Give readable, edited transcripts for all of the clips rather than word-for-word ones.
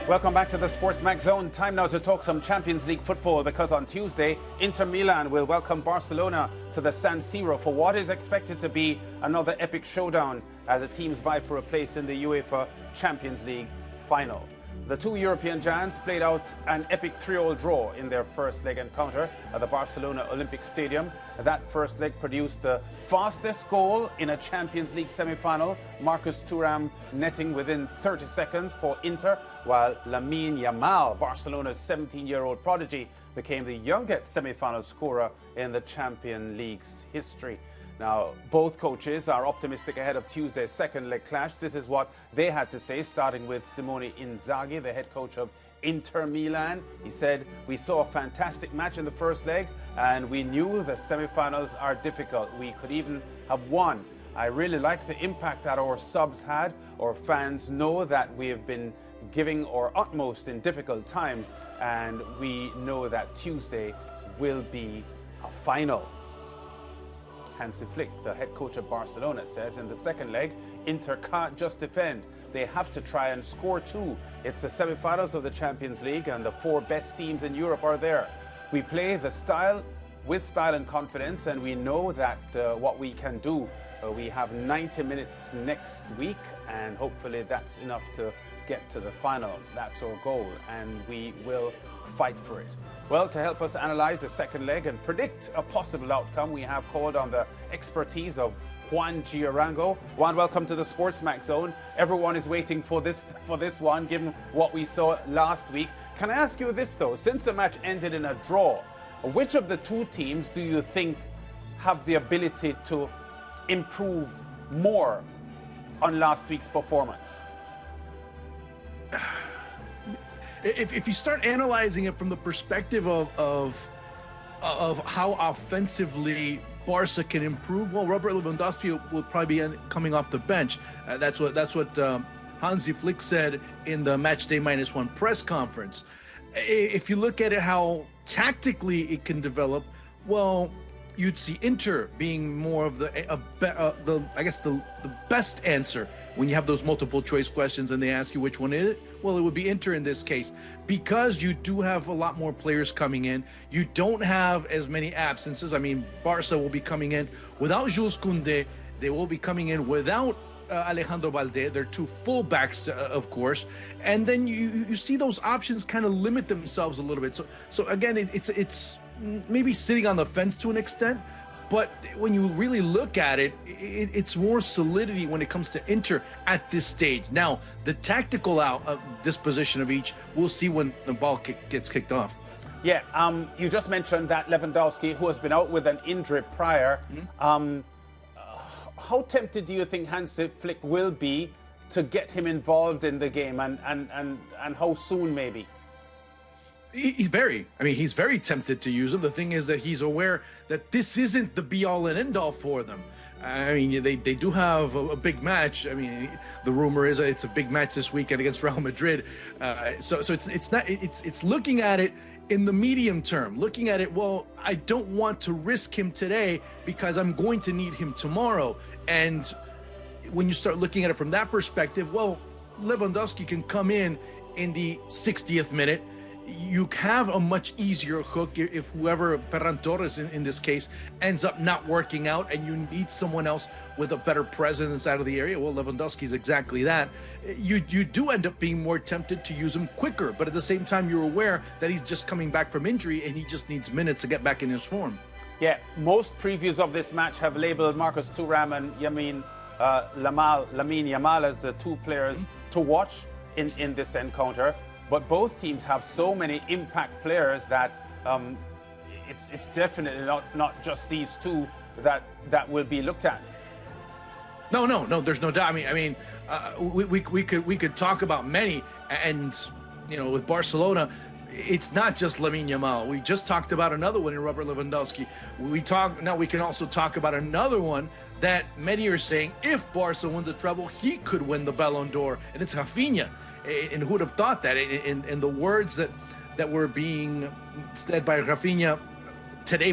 Welcome back to the SportsMax Zone. Time now to talk some Champions League football, because on Tuesday, Inter Milan will welcome Barcelona to the San Siro for what is expected to be another epic showdown as the teams vie for a place in the UEFA Champions League final. The two European giants played out an epic 3-3 draw in their first leg encounter at the Barcelona Olympic Stadium. That first leg produced the fastest goal in a Champions League semi-final, Marcus Thuram netting within 30 seconds for Inter, while Lamine Yamal, Barcelona's 17-year-old prodigy, became the youngest semi-final scorer in the Champions League's history. Now, both coaches are optimistic ahead of Tuesday's second leg clash. This is what they had to say, starting with Simone Inzaghi, the head coach of Inter Milan. He said, "We saw a fantastic match in the first leg, and we knew the semi-finals are difficult. We could even have won. I really like the impact that our subs had. Our fans know that we have been giving our utmost in difficult times, and we know that Tuesday will be a final." Hansi Flick, the head coach of Barcelona, says in the second leg, Inter can't just defend. They have to try and score too. It's the semi-finals of the Champions League, and the four best teams in Europe are there. We play the style with style and confidence, and we know that what we can do. We have 90 minutes next week, and hopefully that's enough to get to the final. That's our goal, and we will fight for it. Well, to help us analyze the second leg and predict a possible outcome, we have called on the expertise of Juan Giorango. Juan, welcome to the SportsMax Zone. Everyone is waiting for this one, given what we saw last week. Can I ask you this, though? Since the match ended in a draw, which of the two teams do you think have the ability to improve more on last week's performance? If you start analyzing it from the perspective of how offensively Barca can improve, well, Robert Lewandowski will probably be coming off the bench. That's what Hansi Flick said in the Matchday -1 press conference. If you look at it how tactically it can develop, well, you'd see Inter being more of the best answer when you have those multiple choice questions and they ask you which one is it. Well, it would be Inter in this case, because you do have a lot more players coming in. You don't have as many absences. I mean, Barca will be coming in without Jules Koundé. They will be coming in without Alejandro Balde. They're two fullbacks, of course, and then you see those options kind of limit themselves a little bit. So again, it's maybe sitting on the fence to an extent, but when you really look at it, it's more solidity when it comes to Inter at this stage. Now, the tactical disposition of each, we'll see when the ball gets kicked off. Yeah, you just mentioned that Lewandowski, who has been out with an injury prior. How tempted do you think Hansi Flick will be to get him involved in the game, and how soon maybe? He's very tempted to use him. The thing is that he's aware that this isn't the be-all and end-all for them. I mean, they do have a big match. I mean, the rumor is it's a big match this weekend against Real Madrid. So it's looking at it in the medium term, looking at it, well, I don't want to risk him today because I'm going to need him tomorrow. And when you start looking at it from that perspective, well, Lewandowski can come in the 60th minute. You have a much easier hook if whoever, Ferran Torres in this case, ends up not working out and you need someone else with a better presence out of the area. Well, Lewandowski is exactly that. You do end up being more tempted to use him quicker, but at the same time, you're aware that he's just coming back from injury and he just needs minutes to get back in his form. Yeah, most previews of this match have labeled Marcus Thuram and Lamine Yamal as the two players to watch in this encounter. But both teams have so many impact players that it's definitely not just these two that will be looked at. No, there's no doubt. I mean, we could talk about many, and with Barcelona, it's not just Lamine Yamal. We just talked about another one in Robert Lewandowski. Now we can also talk about another one that many are saying if Barca wins the treble, he could win the Ballon d'Or, and it's Rafinha. And who would have thought that? In the words that were being said by Rafinha today,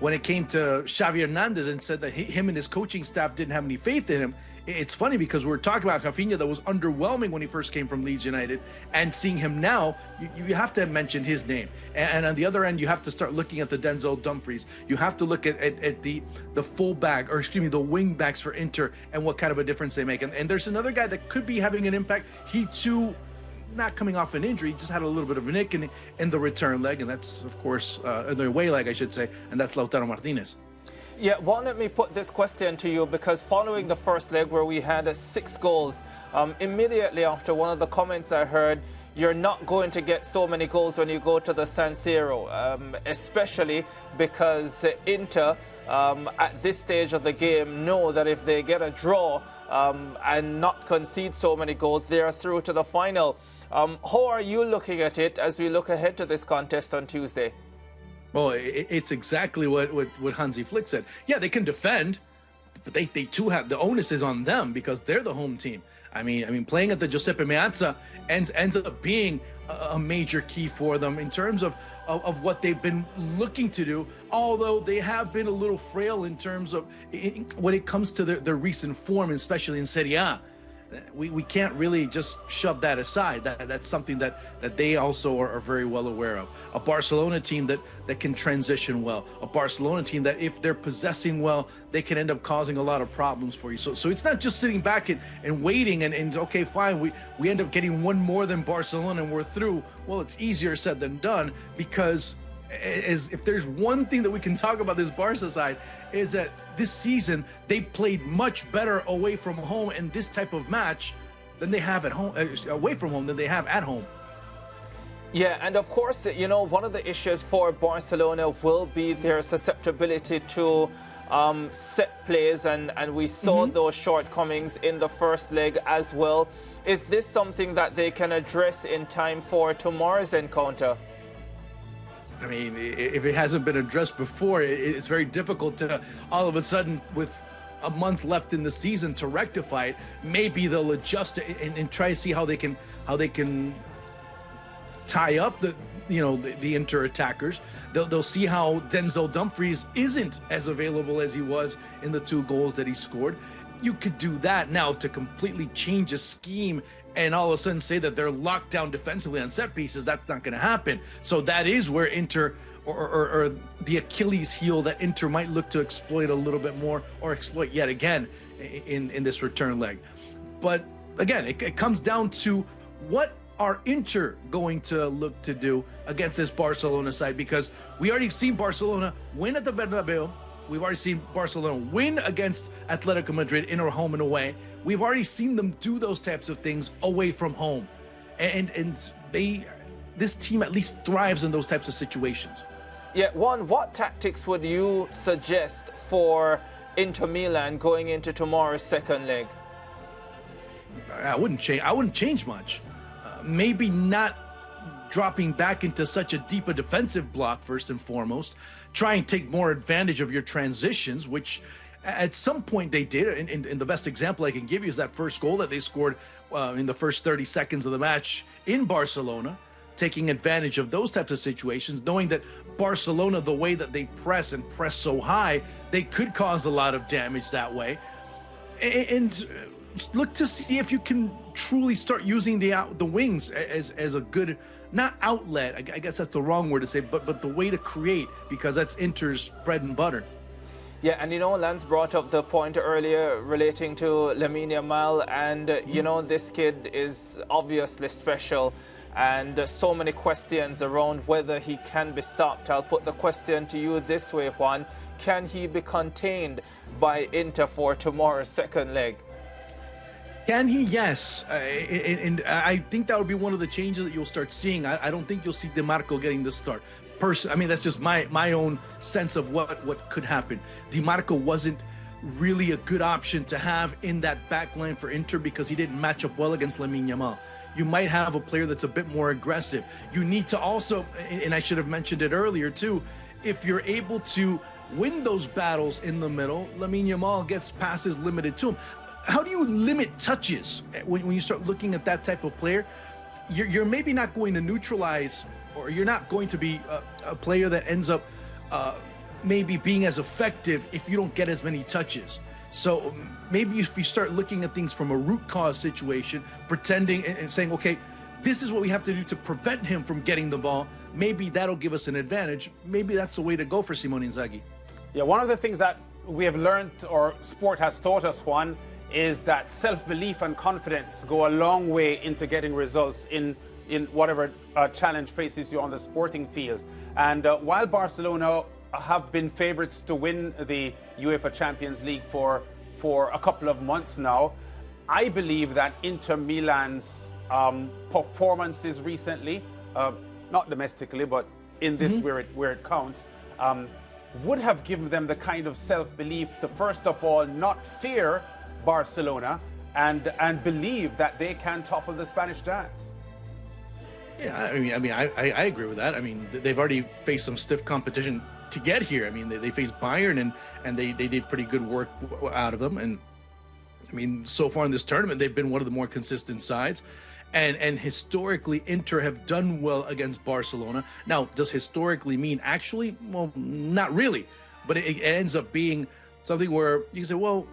when it came to Xavi Hernandez, and said that him and his coaching staff didn't have any faith in him, It's funny because we're talking about Rafinha that was underwhelming when he first came from Leeds United, and seeing him now, you have to mention his name. And on the other end, you have to start looking at the Denzel Dumfries. You have to look at the fullback, or excuse me, the wing backs for Inter, and what kind of a difference they make. And there's another guy that could be having an impact. He too, not coming off an injury, just had a little bit of a nick in the return leg, and that's, of course, the away leg, I should say, and that's Lautaro Martinez. Yeah, Juan, let me put this question to you, because following the first leg where we had 6 goals, immediately after, one of the comments I heard, you're not going to get so many goals when you go to the San Siro, especially because Inter, at this stage of the game, know that if they get a draw and not concede so many goals, they are through to the final. How are you looking at it as we look ahead to this contest on Tuesday? Well, it's exactly what Hansi Flick said. Yeah, they can defend, but they too have, the onus is on them because they're the home team. I mean, playing at the Giuseppe Meazza ends up being a major key for them in terms of what they've been looking to do, although they have been a little frail in terms of when it comes to their recent form, especially in Serie A. We can't really just shove that aside. That's something that they also are very well aware of. A Barcelona team that can transition well. A Barcelona team that, if they're possessing well, they can end up causing a lot of problems for you. So it's not just sitting back and waiting and okay, fine, we end up getting one more than Barcelona and we're through. Well, it's easier said than done, because if there's one thing that we can talk about this Barca side, is that this season they played much better away from home in this type of match than they have at home, away from home, than they have at home. Yeah, and of course, you know, one of the issues for Barcelona will be their susceptibility to set plays, and we saw those shortcomings in the first leg as well. Is this something that they can address in time for tomorrow's encounter? I mean, if it hasn't been addressed before, it's very difficult to all of a sudden, with a month left in the season, to rectify it. Maybe they'll adjust it and try to see how they can tie up the Inter attackers. They'll see how Denzel Dumfries isn't as available as he was in the 2 goals that he scored. You could do that now to completely change a scheme and all of a sudden say that they're locked down defensively on set pieces. That's not going to happen. So that is where Inter, or the Achilles heel that Inter might look to exploit a little bit more, or exploit yet again in this return leg. But again, it comes down to what are Inter going to look to do against this Barcelona side, because we already seen Barcelona win at the Bernabeu. We've already seen Barcelona win against Atletico Madrid in or home and away. We've already seen them do those types of things away from home. And this team at least thrives in those types of situations. Yeah, Juan, what tactics would you suggest for Inter Milan going into tomorrow's second leg? I wouldn't change much. Maybe not dropping back into such a deep a defensive block first and foremost. Try and take more advantage of your transitions, which at some point they did. And the best example I can give you is that first goal that they scored in the first 30 seconds of the match in Barcelona, taking advantage of those types of situations, knowing that Barcelona, the way that they press so high, they could cause a lot of damage that way. And look to see if you can truly start using the wings as a good, not outlet, I guess that's the wrong word to say, but the way to create, because that's Inter's bread and butter. Yeah, and you know, Lance brought up the point earlier relating to Lamine Yamal, and you know, this kid is obviously special, and so many questions around whether he can be stopped. I'll put the question to you this way, Juan. Can he be contained by Inter for tomorrow's second leg? Can he? Yes. And I think that would be one of the changes that you'll start seeing. I don't think you'll see DiMarco getting the start. I mean, that's just my own sense of what could happen. DiMarco wasn't really a good option to have in that back line for Inter because he didn't match up well against Lamine Yamal. You might have a player that's a bit more aggressive. You need to also, and I should have mentioned it earlier too, if you're able to win those battles in the middle, Lamine Yamal gets passes limited to him. How do you limit touches when you start looking at that type of player? You're maybe not going to neutralize, or you're not going to be a player that ends up maybe being as effective if you don't get as many touches. So maybe if you start looking at things from a root cause situation, pretending and saying, okay, this is what we have to do to prevent him from getting the ball, maybe that'll give us an advantage. Maybe that's the way to go for Simone Inzaghi. Yeah, one of the things that we have learned, or sport has taught us, Juan, is that self-belief and confidence go a long way into getting results in whatever challenge faces you on the sporting field. And while Barcelona have been favourites to win the UEFA Champions League for a couple of months now, I believe that Inter Milan's performances recently, not domestically, but in this where it counts, would have given them the kind of self-belief to, first of all, not fear Barcelona and believe that they can topple the Spanish giants. Yeah, I agree with that. I mean, they've already faced some stiff competition to get here. I mean, they faced Bayern and they did pretty good work out of them. And I mean, so far in this tournament, they've been one of the more consistent sides. And historically, Inter have done well against Barcelona. Now, does historically mean actually? Well, not really. But it ends up being something where you can say, well,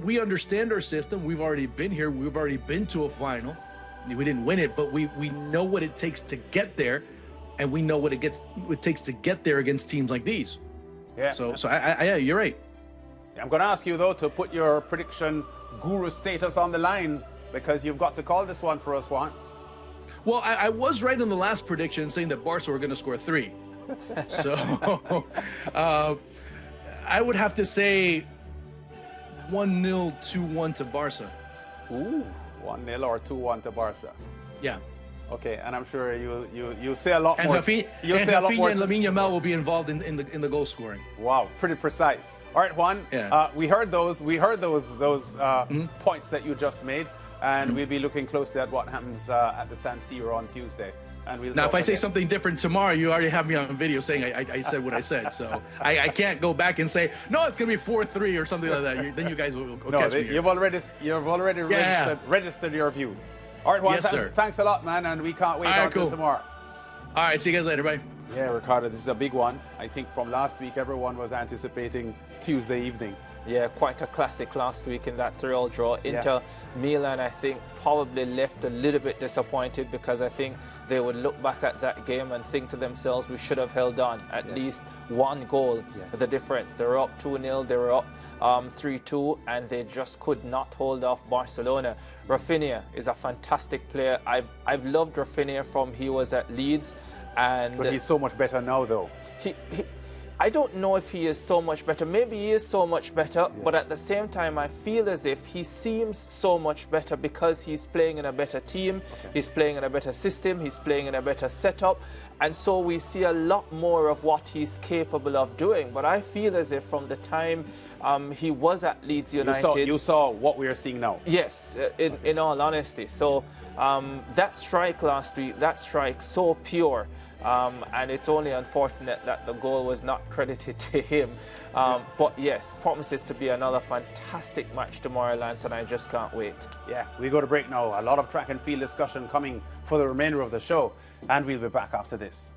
we understand our system. We've already been here. We've already been to a final. We didn't win it, but we know what it takes to get there. And we know what it takes to get there against teams like these. Yeah. So yeah, you're right. I'm going to ask you, though, to put your prediction guru status on the line, because you've got to call this one for us, Juan. Well, I was right on the last prediction saying that Barca were going to score 3. So I would have to say 1-0, 2-1 to Barca. Ooh, 1-0 or 2-1 to Barca. Yeah. Okay, and I'm sure you say a lot and more. Rafinha and Lamine Yamal will be involved in the goal scoring. Wow, pretty precise. All right, Juan. Yeah. We heard those points that you just made, and we'll be looking closely at what happens at the San Siro on Tuesday. And we'll now, if I say something different tomorrow, you already have me on video saying I said what I said. So I can't go back and say, no, it's going to be 4-3 or something like that. Then you guys will catch me. You've already registered your views. All right, Juan, yes, sir. Thanks a lot, man, and we can't wait until tomorrow. All right, see you guys later. Bye. Yeah, Ricardo, this is a big one. I think from last week, everyone was anticipating Tuesday evening. Yeah, quite a classic last week in that 3-all draw. Inter Milan, I think, probably left a little bit disappointed, because I think they would look back at that game and think to themselves, we should have held on at least one goal. The difference. They were up 2-0, they were up 3-2, and they just could not hold off Barcelona. Rafinha is a fantastic player. I've loved Rafinha from he was at Leeds, but he's so much better now, though. I don't know if he is so much better. Maybe he is so much better, but at the same time, I feel as if he seems so much better because he's playing in a better team, he's playing in a better system, he's playing in a better setup, and so we see a lot more of what he's capable of doing. But I feel as if from the time he was at Leeds United... You saw what we are seeing now. Yes, in all honesty. So that strike last week, that strike so pure, and it's only unfortunate that the goal was not credited to him. But yes, promises to be another fantastic match tomorrow, Lance, and I just can't wait. Yeah, we go to break now. A lot of track and field discussion coming for the remainder of the show, and we'll be back after this.